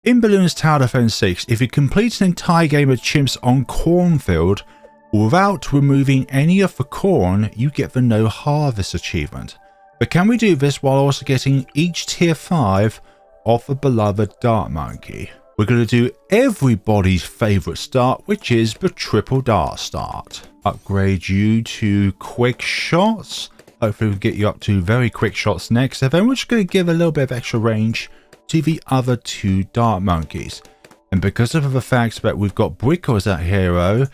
In Bloons Tower Defense 6, if you complete an entire game of chimps on Cornfield without removing any of the corn, you get the No Harvest achievement. But can we do this while also getting each tier 5 of the beloved Dart Monkey? We're going to do everybody's favourite start, which is the triple dart start. Upgrade you to quick shots. Hopefully we'll get you up to very quick shots next. And then we're just going to give a little bit of extra range to the other 2 dart monkeys. And because of the fact that we've got Brickle as that hero,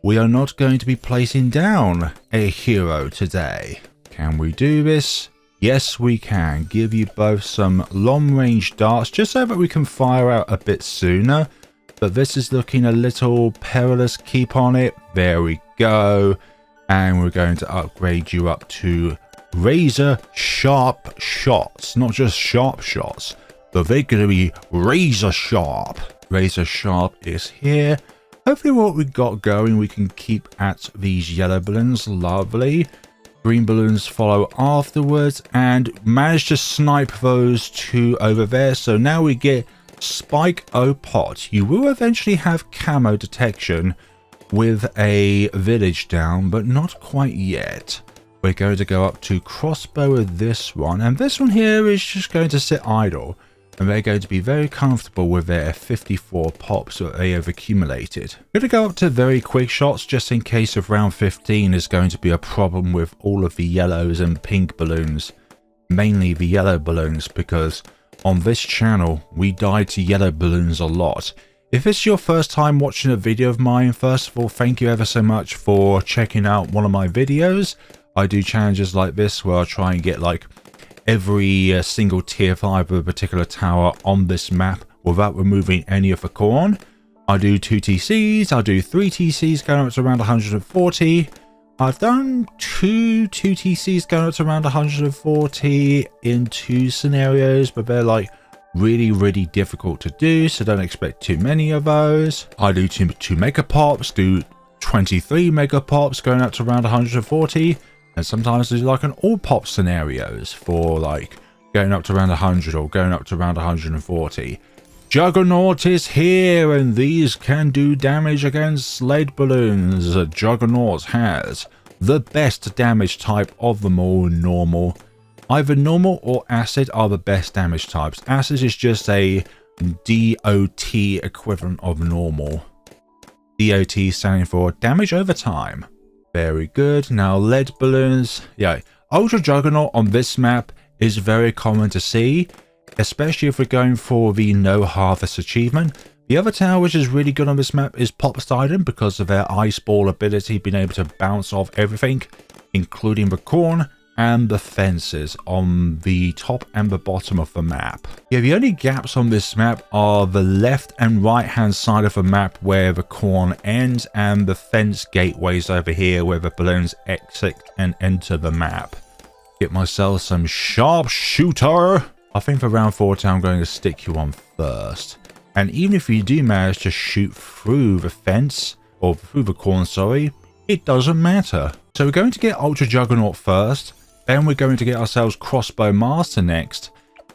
we are not going to be placing down a hero today. Can we do this? Yes, we can. Give you both some long-range darts just so that we can fire out a bit sooner. But this is looking a little perilous. Keep on it. There we go. And we're going to upgrade you up to razor sharp shots. Not just sharp shots, but they're going to be razor sharp. Razor sharp is here. Hopefully what we've got going, we can keep at these yellow balloons. Lovely. Green balloons follow afterwards and manage to snipe those 2 over there. So now we get Spike O Pot. You will eventually have camo detection with a village down, but not quite yet. We're going to go up to crossbow with this one, and this one here is just going to sit idle, and they're going to be very comfortable with their 54 pops that they have accumulated. I'm going to go up to very quick shots just in case of round 15 is going to be a problem with all of the yellows and pink balloons. Mainly the yellow balloons, because on this channel we die to yellow balloons a lot. If it's your first time watching a video of mine, first of all, thank you ever so much for checking out one of my videos. I do challenges like this where I try and get like every single tier 5 of a particular tower on this map without removing any of the corn. I do 2 TCs, I do 3 TCs going up to around 140. I've done 2 TCs going up to around 140 in 2 scenarios, but they're like really difficult to do, so don't expect too many of those. I do 2 mega pops, do 23 mega pops going up to around 140, and sometimes do like an all pop scenarios for like going up to around 100 or going up to around 140. Juggernaut is here, and these can do damage against lead balloons. Juggernaut has the best damage type of them all, normal. Either normal or acid are the best damage types. Acid is just a DOT equivalent of normal. DOT standing for damage over time. Very good. Now lead balloons. Yeah, Ultra-Juggernaut on this map is very common to see, especially if we're going for the No Harvest achievement. The other tower which is really good on this map is Poseidon because of their ice ball ability, being able to bounce off everything, including the corn and the fences on the top and the bottom of the map. Yeah, the only gaps on this map are the left and right hand side of the map where the corn ends, and the fence gateways over here where the balloons exit and enter the map. Get myself some sharpshooter. I think for round 40 I'm going to stick you on first. And even if you do manage to shoot through the fence, or through the corn, sorry, it doesn't matter. So we're going to get Ultra-Juggernaut first. Then we're going to get ourselves Crossbow Master next,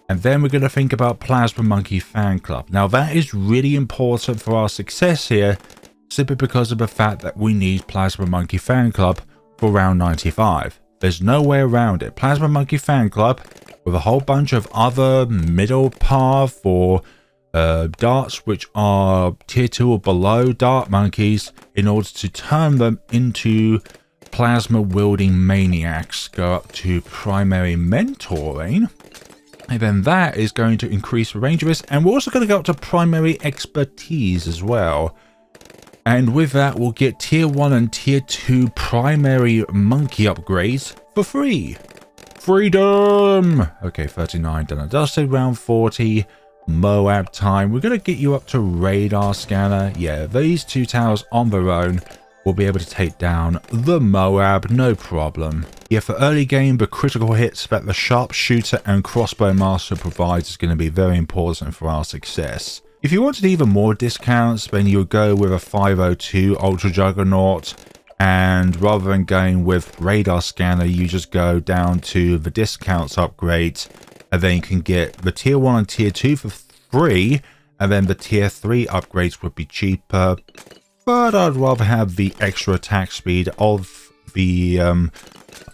and then we're going to think about Plasma Monkey Fan Club. Now that is really important for our success here, simply because of the fact that we need Plasma Monkey Fan Club for round 95. There's no way around it. Plasma Monkey Fan Club with a whole bunch of other middle path or darts which are tier 2 or below dart monkeys in order to turn them into plasma wielding maniacs. Go up to primary mentoring, and then that is going to increase the range of this, and we're also going to go up to primary expertise as well, and with that we'll get tier 1 and tier 2 primary monkey upgrades for free. Freedom. Okay, 39 done and dusted. Round 40 Moab time. We're going to get you up to radar scanner. Yeah, these 2 towers on their own will be able to take down the Moab, no problem. Yeah, for early game, the critical hits that the Sharpshooter and Crossbow Master provides is going to be very important for our success. If you wanted even more discounts, then you would go with a 502 Ultra-Juggernaut, and rather than going with radar scanner, you just go down to the discounts upgrades, and then you can get the tier 1 and tier 2 for free, And then the tier 3 upgrades would be cheaper, but I'd rather have the extra attack speed of the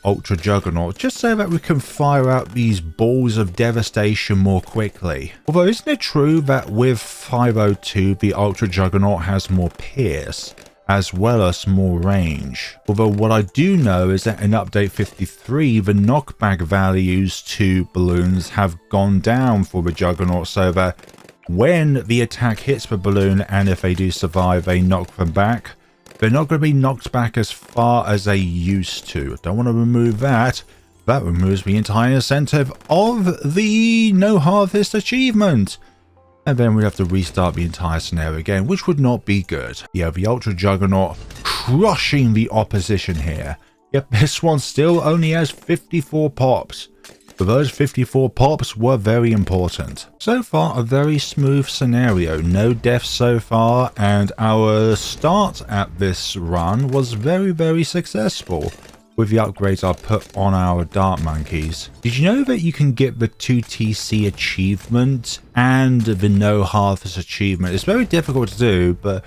Ultra-Juggernaut, just so that we can fire out these balls of devastation more quickly. Although, isn't it true that with 502, the Ultra-Juggernaut has more pierce, as well as more range? Although what I do know is that in update 53, the knockback values to balloons have gone down for the Juggernaut, so that when the attack hits the balloon, and if they do survive, they knock them back, they're not going to be knocked back as far as they used to. Don't want to remove that. That removes the entire incentive of the No Harvest achievement. And then we'd have to restart the entire scenario again, which would not be good. Yeah, the Ultra-Juggernaut crushing the opposition here. Yep, this one still only has 54 pops. But those 54 pops were very important. So far, a very smooth scenario. No deaths so far, and our start at this run was very, very successful with the upgrades I put on our dart monkeys. Did you know that you can get the 2TC achievement and the No Harvest achievement? It's very difficult to do, but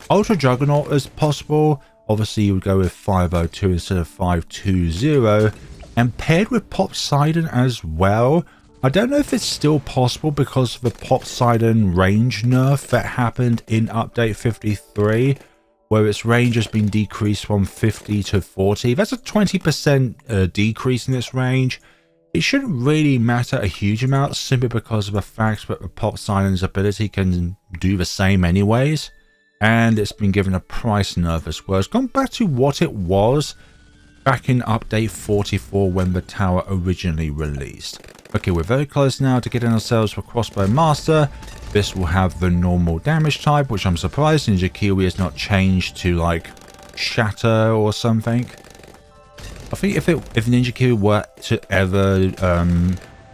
Ultra-Juggernaut is possible. Obviously, you would go with 502 instead of 520. And paired with Poseidon as well. I don't know if it's still possible because of the Poseidon range nerf that happened in update 53, where its range has been decreased from 50 to 40. That's a 20% decrease in its range. It shouldn't really matter a huge amount simply because of the fact that the Poseidon's ability can do the same anyways. And it's been given a price nerf as well. It's gone back to what it was back in update 44 when the tower originally released. Okay, we're very close now to getting ourselves for Crossbow Master. This will have the normal damage type, which I'm surprised Ninja Kiwi has not changed to like Shatter or something. I think if Ninja Kiwi were to ever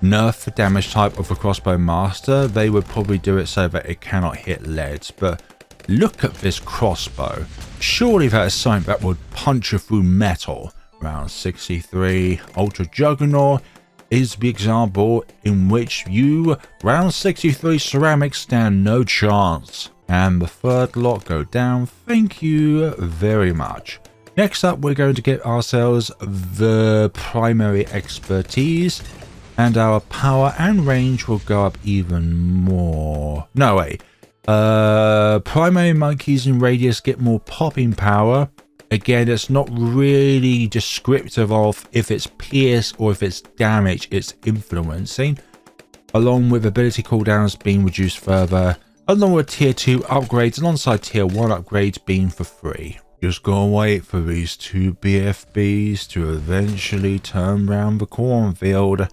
nerf the damage type of the Crossbow Master, they would probably do it so that it cannot hit leads. But look at this crossbow. Surely that is something that would punch you through metal. Round 63, Ultra-Juggernaut is the example in which round 63 ceramics stand no chance. And the third lot go down. Thank you very much. Next up, we're going to get ourselves the primary expertise, and our power and range will go up even more. No way. Primary monkeys in radius get more popping power. Again, it's not really descriptive of if it's pierce or if it's damage it's influencing, along with ability cooldowns being reduced further, along with tier 2 upgrades alongside tier 1 upgrades being for free. Just gonna wait for these two BFBs to eventually turn round the cornfield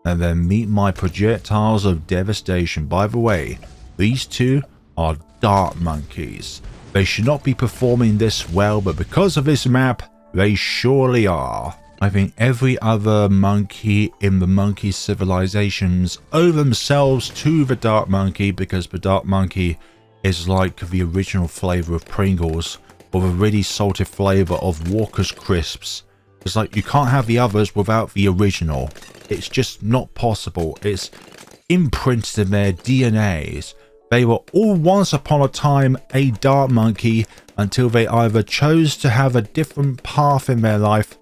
and then meet my projectiles of devastation. By the way, these two are dart monkeys. They should not be performing this well, but because of this map, they surely are. I think every other monkey in the monkey civilizations owe themselves to the dart monkey, because the dart monkey is like the original flavor of Pringles, or the really salty flavor of Walker's Crisps. It's like you can't have the others without the original. It's just not possible. It's imprinted in their DNAs. They were all once upon a time a dart monkey until they either chose to have a different path in their life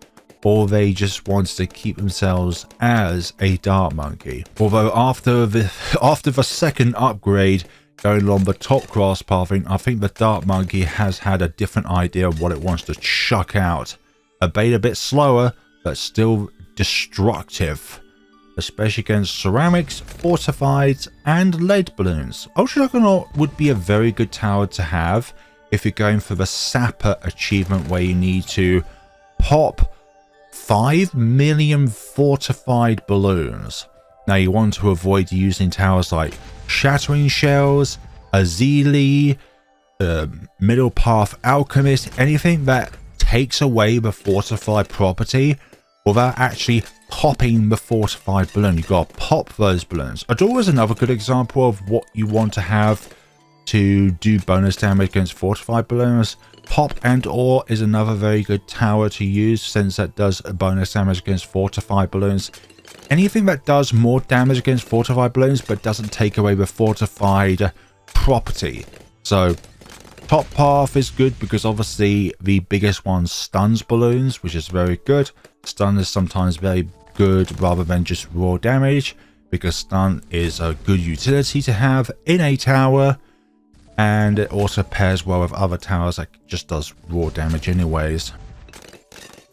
or they just wanted to keep themselves as a dart monkey. Although after the second upgrade going along the top cross pathing, I think the dart monkey has had a different idea of what it wants to chuck out. A bait a bit slower, but still destructive, especially against ceramics, fortifieds, and lead balloons. Ultra-Juggernaut would be a very good tower to have if you're going for the Sapper achievement, where you need to pop 5 million fortified balloons. Now, you want to avoid using towers like Shattering Shells, Azili, Middle Path Alchemist, anything that takes away the fortified property without actually popping the fortified balloon. You've got to pop those balloons. A door is another good example of what you want to have to do bonus damage against fortified balloons. Pop and Ore is another very good tower to use, since that does bonus damage against fortified balloons. Anything that does more damage against fortified balloons but doesn't take away the fortified property. So top path is good because obviously the biggest one stuns balloons, which is very good. Stun is sometimes very good rather than just raw damage, because stun is a good utility to have in a tower, and it also pairs well with other towers that just does raw damage anyways.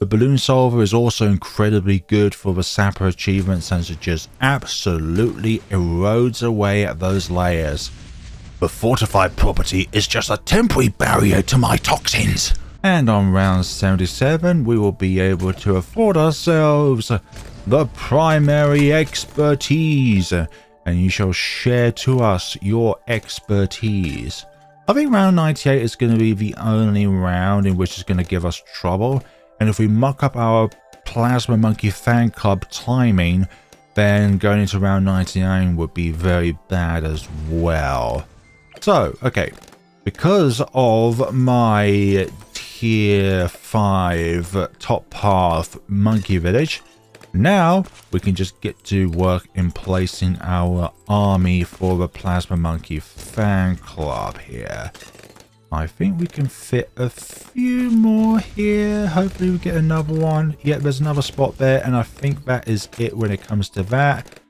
The balloon solver is also incredibly good for the sapper achievement, since it just absolutely erodes away at those layers. The fortified property is just a temporary barrier to my toxins. And on round 77 we will be able to afford ourselves the primary expertise, and you shall share to us your expertise. I think round 98 is going to be the only round in which it's going to give us trouble, and if we muck up our Plasma Monkey fan club timing, then going into round 99 would be very bad as well. So, okay, because of my tier 5 top path monkey village, now we can just get to work in placing our army for the Plasma Monkey fan club here. I think we can fit a few more here. Hopefully we get another one. Yeah, there's another spot there, and I think that is it when it comes to that.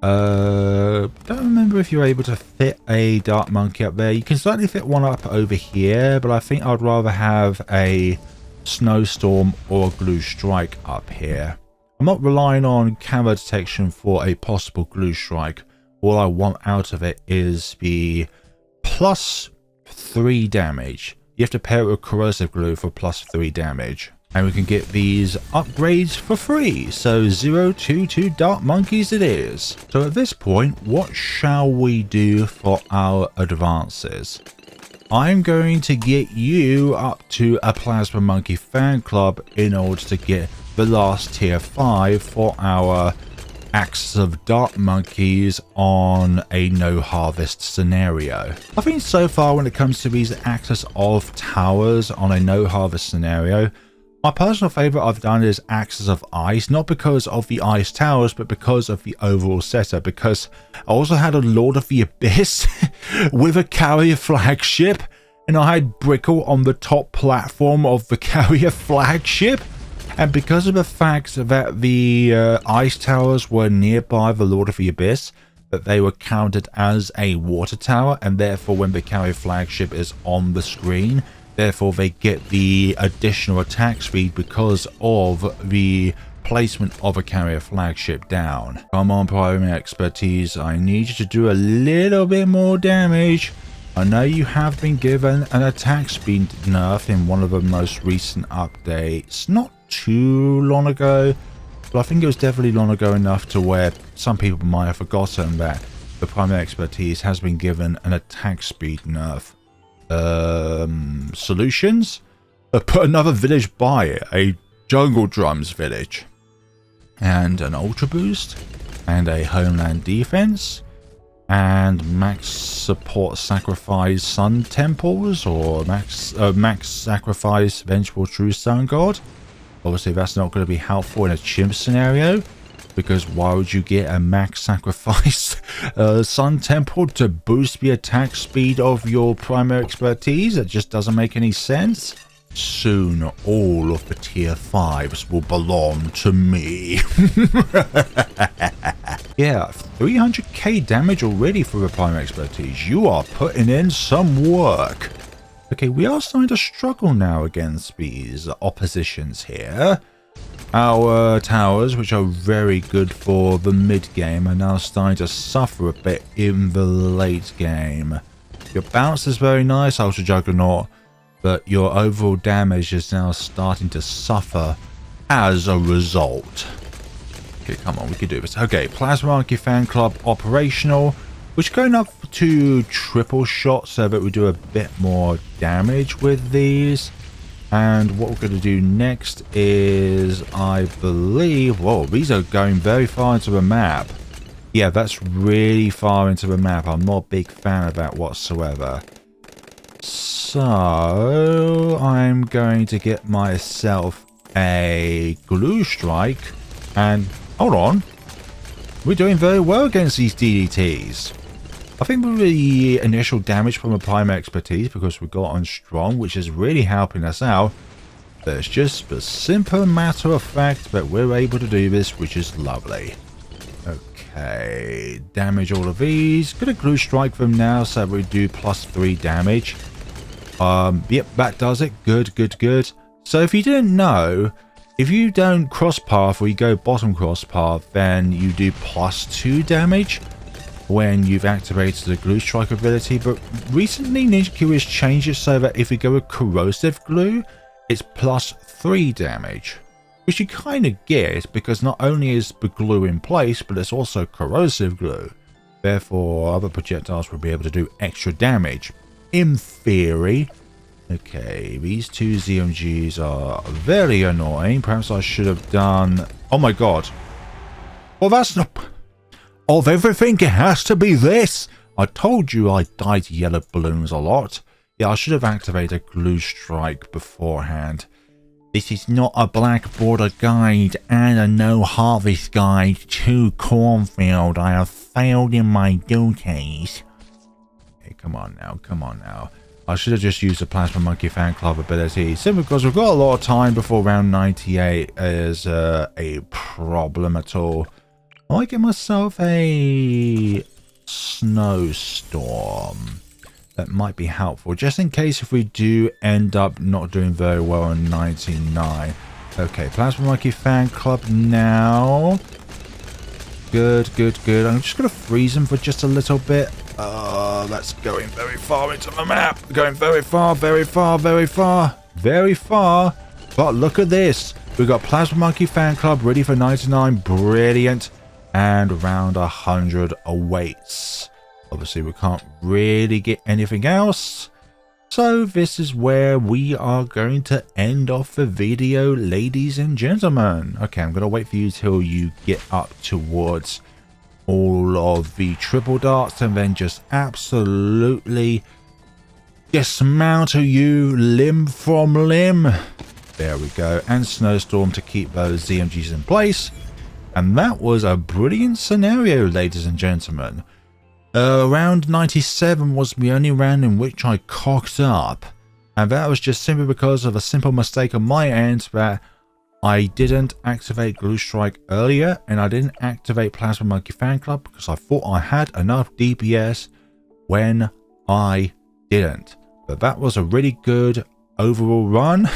Don't remember if you're able to fit a Dark Monkey up there. You can certainly fit one up over here, but I think I'd rather have a Snowstorm or a Glue Strike up here. I'm not relying on camera detection for a possible Glue Strike. All I want out of it is the +3 damage. You have to pair it with corrosive glue for +3 damage. And we can get these upgrades for free. So 022 Dark Monkeys it is. So at this point, what shall we do for our advances? I'm going to get you up to a Plasma Monkey fan club in order to get the last tier 5 for our Axis of Dark Monkeys on a no harvest scenario. I think so far when it comes to these Axis of Towers on a no harvest scenario, my personal favourite I've done is Axis of Ice, not because of the Ice Towers, but because of the overall setup, because I also had a Lord of the Abyss with a carrier flagship, and I had Brickle on the top platform of the carrier flagship. And because of the fact that the ice towers were nearby the Lord of the Abyss, that they were counted as a water tower, and therefore when the carrier flagship is on the screen, therefore they get the additional attack speed because of the placement of a carrier flagship down. Come on, primary expertise, I need you to do a little bit more damage. I know you have been given an attack speed nerf in one of the most recent updates, not too long ago, but I think it was definitely long ago enough to where some people might have forgotten that the primary expertise has been given an attack speed nerf. Solutions? Put another village by it, a Jungle Drums village, and an Ultra Boost, and a Homeland Defense, and max support sacrifice Sun Temples, or max sacrifice Vengeful True Sun God. Obviously that's not going to be helpful in a chimp scenario, because why would you get a max sacrifice Sun Temple to boost the attack speed of your primary expertise? It just doesn't make any sense. Soon all of the tier 5s will belong to me. Yeah, 300k damage already for the primary expertise. You are putting in some work. Okay, we are starting to struggle now against these oppositions here. Our towers, which are very good for the mid game, are now starting to suffer a bit in the late game. Your bounce is very nice, Ultra-Juggernaut, but your overall damage is now starting to suffer as a result. Okay, come on, we can do this. Okay, Plasma Monkey Fan Club operational. We're going up to triple shot so that we do a bit more damage with these. And what we're going to do next is, I believe, whoa, these are going very far into the map. Yeah, that's really far into the map. I'm not a big fan of that whatsoever. So I'm going to get myself a Glue Strike, and hold on, we're doing very well against these DDTs. I think with the initial damage from applying my expertise, because we got on strong, which is really helping us out, but it's just a simple matter of fact that we're able to do this, which is lovely. Okay, damage all of these. Gonna glue strike them now so we do +3 damage. Yep, that does it. Good, good, good. So if you didn't know, if you don't cross path or you go bottom cross path, then you do +2 damage when you've activated the glue strike ability. But recently Ninja Q has changed it so that if you go with corrosive glue, it's +3 damage, which you kind of get because not only is the glue in place, but it's also corrosive glue. Therefore, other projectiles will be able to do extra damage in theory. Okay, these two ZMGs are very annoying. Perhaps I should have done... Oh my god. Well, that's not... Of everything, it has to be this. I told you I died to yellow balloons a lot. Yeah, I should have activated glue strike beforehand. This is not a black border guide and a no harvest guide to Cornfield. I have failed in my duties. Okay, come on now, come on now. I should have just used the Plasma Monkey Fan Club ability, simply because we've got a lot of time before round 98 is a problem at all. I might get myself a snowstorm. That might be helpful, just in case if we do end up not doing very well in 99. Okay, Plasma Monkey Fan Club now. Good, good, good. I'm just going to freeze him for just a little bit. That's going very far into the map. Going very far, very far, very far, very far. But look at this. We've got Plasma Monkey Fan Club ready for 99. Brilliant. And round 100 awaits. Obviously, we can't really get anything else. So this is where we are going to end off the video, ladies and gentlemen. Okay, I'm going to wait for you till you get up towards all of the triple darts and then just absolutely dismantle you limb from limb. There we go. And snowstorm to keep those ZMGs in place. And that was a brilliant scenario, ladies and gentlemen. Round 97 was the only round in which I cocked up. And that was just simply because of a simple mistake on my end that I didn't activate Glue Strike earlier, and I didn't activate Plasma Monkey Fan Club because I thought I had enough DPS when I didn't. But that was a really good overall run.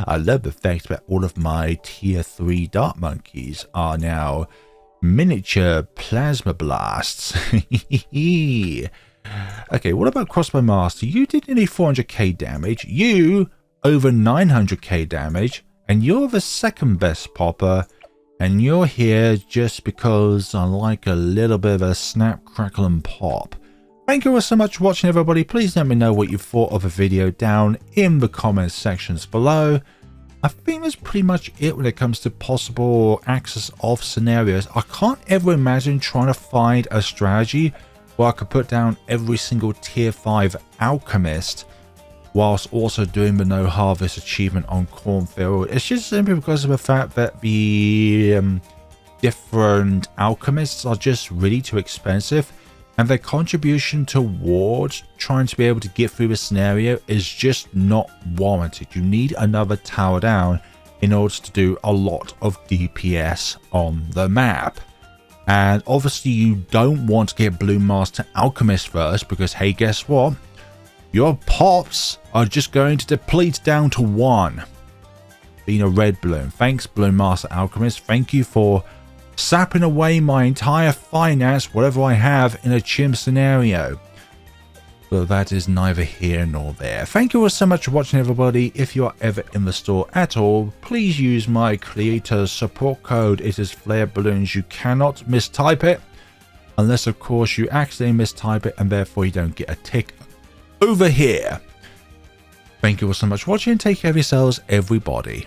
I love the fact that all of my tier 3 Dart Monkeys are now miniature plasma blasts. Okay, what about Crossbow Master? You did nearly 400k damage. You over 900k damage. And you're the second best popper, and you're here just because I like a little bit of a snap, crackle and pop. Thank you all so much for watching, everybody. Please let me know what you thought of the video down in the comments sections below. I think that's pretty much it when it comes to possible access of scenarios. I can't ever imagine trying to find a strategy where I could put down every single tier 5 alchemist whilst also doing the no harvest achievement on Cornfield. It's just simply because of the fact that the different alchemists are just really too expensive, and their contribution towards trying to be able to get through the scenario is just not warranted. You need another tower down in order to do a lot of DPS on the map. And obviously you don't want to get Bloons Master Alchemist first, because hey, guess what? Your pops are just going to deplete down to 1. Being a red balloon. Thanks, Bloons Master Alchemist. Thank you for sapping away my entire finance, whatever I have, in a CHIMPS scenario. But that is neither here nor there. Thank you all so much for watching, everybody. If you are ever in the store at all, please use my creator support code. It is Flare Balloons. You cannot mistype it, unless of course you accidentally mistype it and therefore you don't get a tick over here. Thank you all so much for watching. Take care of yourselves, everybody.